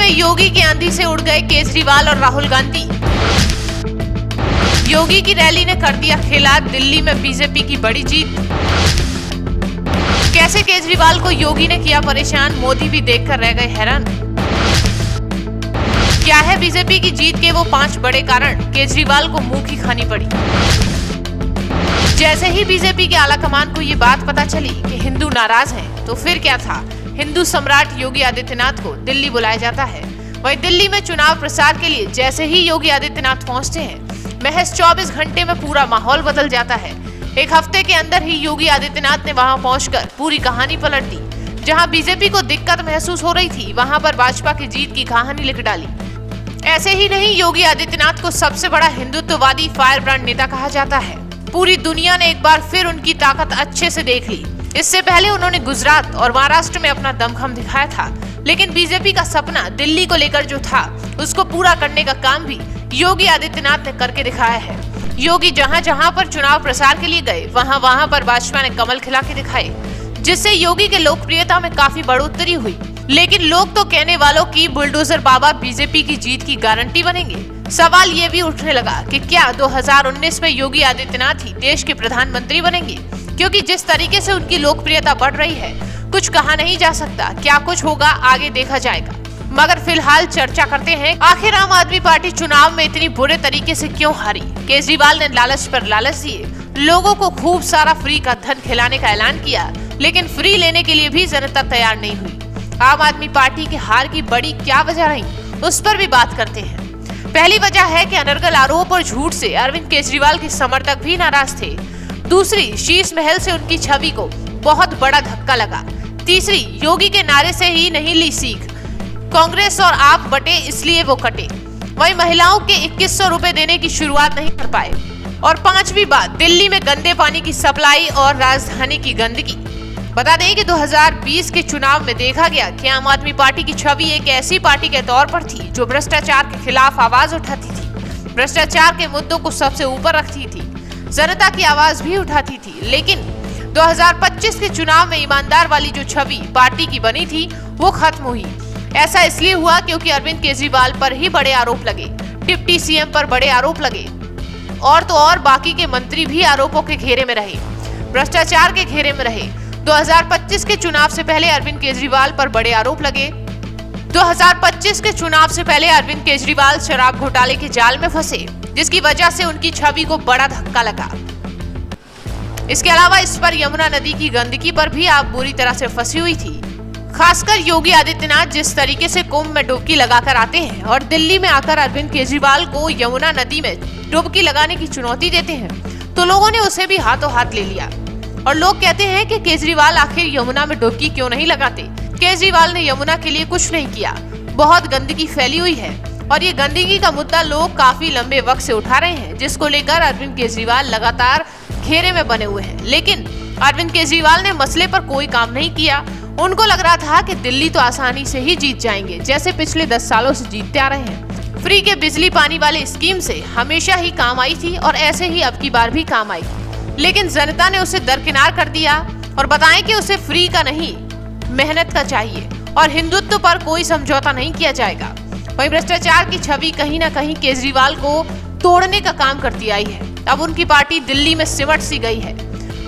में योगी की आंधी से उड़ गए केजरीवाल और राहुल गांधी। योगी की रैली ने कर दिया खेला दिल्ली में बीजेपी की बड़ी जीत। कैसे केजरीवाल को योगी ने किया परेशान, मोदी भी देखकर रह गए हैरान। क्या है बीजेपी की जीत के वो 5 बड़े कारण, केजरीवाल को मुंह की खानी पड़ी। जैसे ही बीजेपी के आलाकमान को ये बात पता चली कि हिंदू नाराज हैं, तो फिर क्या था, हिंदू सम्राट योगी आदित्यनाथ को दिल्ली बुलाया जाता है। वहीं दिल्ली में चुनाव प्रचार के लिए जैसे ही योगी आदित्यनाथ पहुंचते हैं, महज 24 घंटे में पूरा माहौल बदल जाता है। एक हफ्ते के अंदर ही योगी आदित्यनाथ ने वहां पहुंचकर पूरी कहानी पलट दी। जहां बीजेपी को दिक्कत महसूस हो रही थी, वहां पर भाजपा की जीत की कहानी लिख डाली। ऐसे ही नहीं, योगी आदित्यनाथ को सबसे बड़ा हिंदुत्ववादी फायर ब्रांड नेता कहा जाता है। पूरी दुनिया ने एक बार फिर उनकी ताकत अच्छे से देख ली। इससे पहले उन्होंने गुजरात और महाराष्ट्र में अपना दमखम दिखाया था, लेकिन बीजेपी का सपना दिल्ली को लेकर जो था, उसको पूरा करने का काम भी योगी आदित्यनाथ ने करके दिखाया है। योगी जहां जहां पर चुनाव प्रचार के लिए गए, वहां वहां पर भाजपा ने कमल खिला के दिखाए, जिससे योगी के लोकप्रियता में काफी बढ़ोतरी हुई। लेकिन लोग तो कहने वालों की बुलडोजर बाबा बीजेपी की जीत की गारंटी बनेंगे। सवाल ये भी उठने लगा कि क्या 2019 में योगी आदित्यनाथ ही देश के प्रधानमंत्री बनेंगे, क्योंकि जिस तरीके से उनकी लोकप्रियता बढ़ रही है, कुछ कहा नहीं जा सकता। क्या कुछ होगा आगे देखा जाएगा, मगर फिलहाल चर्चा करते हैं, आखिर आम आदमी पार्टी चुनाव में इतनी बुरे तरीके से क्यों हारी। केजरीवाल ने लालच पर लालच दिए, लोगों को खूब सारा फ्री का धन खिलाने का ऐलान किया, लेकिन फ्री लेने के लिए भी जनता तैयार नहीं हुई। आम आदमी पार्टी की हार की बड़ी क्या वजह रही, उस पर भी बात करते हैं। पहली वजह है कि अनर्गल आरोप और झूठ से अरविंद केजरीवाल के समर्थक भी नाराज थे। दूसरी, शीश महल से उनकी छवि को बहुत बड़ा धक्का लगा। तीसरी, योगी के नारे से ही नहीं ली सीख, कांग्रेस और आप बटे इसलिए वो कटे। वही महिलाओं के 2100 रुपए देने की शुरुआत नहीं कर पाए। और 5वीं बात, दिल्ली में गंदे पानी की सप्लाई और राजधानी की गंदगी। बता दें कि 2020 के चुनाव में देखा गया कि आम आदमी पार्टी की छवि एक ऐसी पार्टी के तौर पर थी जो भ्रष्टाचार के खिलाफ आवाज उठाती थी, भ्रष्टाचार के मुद्दों को सबसे ऊपर रखती थी, जनता की आवाज भी उठाती थी। लेकिन 2025 के चुनाव में ईमानदार वाली जो छवि पार्टी की बनी थी, वो खत्म हुई। ऐसा इसलिए हुआ क्योंकि अरविंद केजरीवाल पर ही बड़े आरोप लगे, डिप्टी सीएम पर बड़े आरोप लगे, और तो और बाकी के मंत्री भी आरोपों के घेरे में रहे, भ्रष्टाचार के घेरे में रहे। 2025 के चुनाव से पहले अरविंद केजरीवाल पर बड़े आरोप लगे। 2025 के चुनाव से पहले अरविंद केजरीवाल शराब घोटाले के जाल में फंसे, जिसकी वजह से उनकी छवि को बड़ा धक्का लगा। इसके अलावा इस पर यमुना नदी की गंदगी पर भी आप बुरी तरह से फंसी हुई थी। खासकर योगी आदित्यनाथ जिस तरीके से कुंभ में डुबकी लगाकर आते हैं और दिल्ली में आकर अरविंद केजरीवाल को यमुना नदी में डुबकी लगाने की चुनौती देते हैं, तो लोगों ने उसे भी हाथों हाथ ले लिया। और लोग कहते हैं कि केजरीवाल आखिर यमुना में डुबकी क्यों नहीं लगाते। केजरीवाल ने यमुना के लिए कुछ नहीं किया, बहुत गंदगी फैली हुई है, और ये गंदगी का मुद्दा लोग काफी लंबे वक्त से उठा रहे हैं, जिसको लेकर अरविंद केजरीवाल लगातार घेरे में बने हुए हैं। लेकिन अरविंद केजरीवाल ने मसले पर कोई काम नहीं किया। उनको लग रहा था कि दिल्ली तो आसानी से ही जीत जाएंगे, जैसे पिछले 10 सालों से जीतते आ रहे हैं। फ्री के बिजली पानी वाले स्कीम से हमेशा ही काम आई थी और ऐसे ही अब की बार भी काम आई, लेकिन जनता ने उसे दरकिनार कर दिया और बताएं कि उसे फ्री का नहीं, मेहनत का चाहिए, और हिंदुत्व पर कोई समझौता नहीं किया जाएगा। वहीं भ्रष्टाचार की छवि कहीं ना कहीं केजरीवाल को तोड़ने का काम करती आई है। अब उनकी पार्टी दिल्ली में सिमट सी गई है।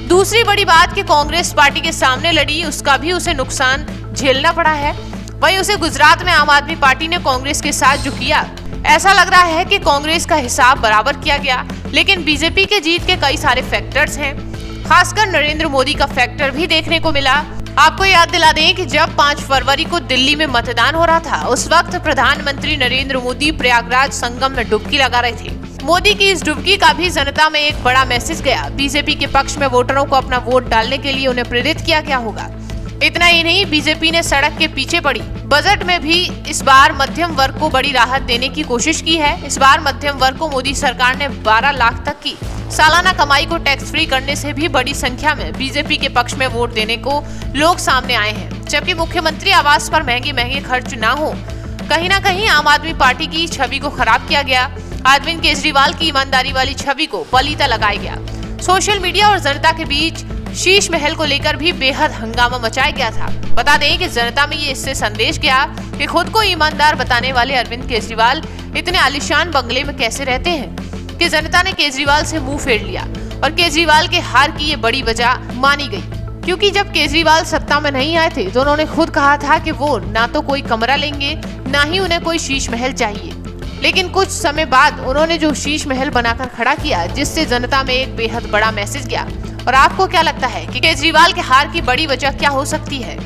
दूसरी बड़ी बात कि कांग्रेस पार्टी के सामने लड़ी, उसका भी उसे नुकसान झेलना पड़ा है। वहीं उसे गुजरात में आम आदमी पार्टी ने कांग्रेस के साथ जो किया, ऐसा लग रहा है कि कांग्रेस का हिसाब बराबर किया गया। लेकिन बीजेपी के जीत के कई सारे फैक्टर्स हैं, खासकर नरेंद्र मोदी का फैक्टर भी देखने को मिला। आपको याद दिला दें कि जब 5 फरवरी को दिल्ली में मतदान हो रहा था, उस वक्त प्रधानमंत्री नरेंद्र मोदी प्रयागराज संगम में डुबकी लगा रहे थे। मोदी की इस डुबकी का भी जनता में एक बड़ा मैसेज गया। बीजेपी के पक्ष में वोटरों को अपना वोट डालने के लिए उन्हें प्रेरित किया गया होगा। इतना ही नहीं, बीजेपी ने सड़क के पीछे पड़ी। बजट में भी इस बार मध्यम वर्ग को बड़ी राहत देने की कोशिश की है। इस बार मध्यम वर्ग को मोदी सरकार ने 12 लाख तक की सालाना कमाई को टैक्स फ्री करने से भी बड़ी संख्या में बीजेपी के पक्ष में वोट देने को लोग सामने आए हैं। जबकि मुख्यमंत्री आवास पर महंगे खर्च न हो, कहीं ना कहीं आम आदमी पार्टी की छवि को खराब किया गया। अरविंद केजरीवाल की ईमानदारी वाली छवि को पलीता लगाया गया। सोशल मीडिया और जनता के बीच शीश महल को लेकर भी बेहद हंगामा मचाया गया था। बता दें कि जनता में ये इससे संदेश गया कि खुद को ईमानदार बताने वाले अरविंद केजरीवाल इतने आलीशान बंगले में कैसे रहते हैं कि जनता ने केजरीवाल से मुंह फेर लिया और केजरीवाल के हार की ये बड़ी वजह मानी गई। क्योंकि जब केजरीवाल सत्ता में नहीं आए थे तो उन्होंने खुद कहा था कि वो ना तो कोई कमरा लेंगे, ना ही उन्हें कोई शीश महल चाहिए। लेकिन कुछ समय बाद उन्होंने जो शीश महल बनाकर खड़ा किया, जिससे जनता में एक बेहद बड़ा मैसेज गया। और आपको क्या लगता है कि केजरीवाल के हार की बड़ी वजह क्या हो सकती है?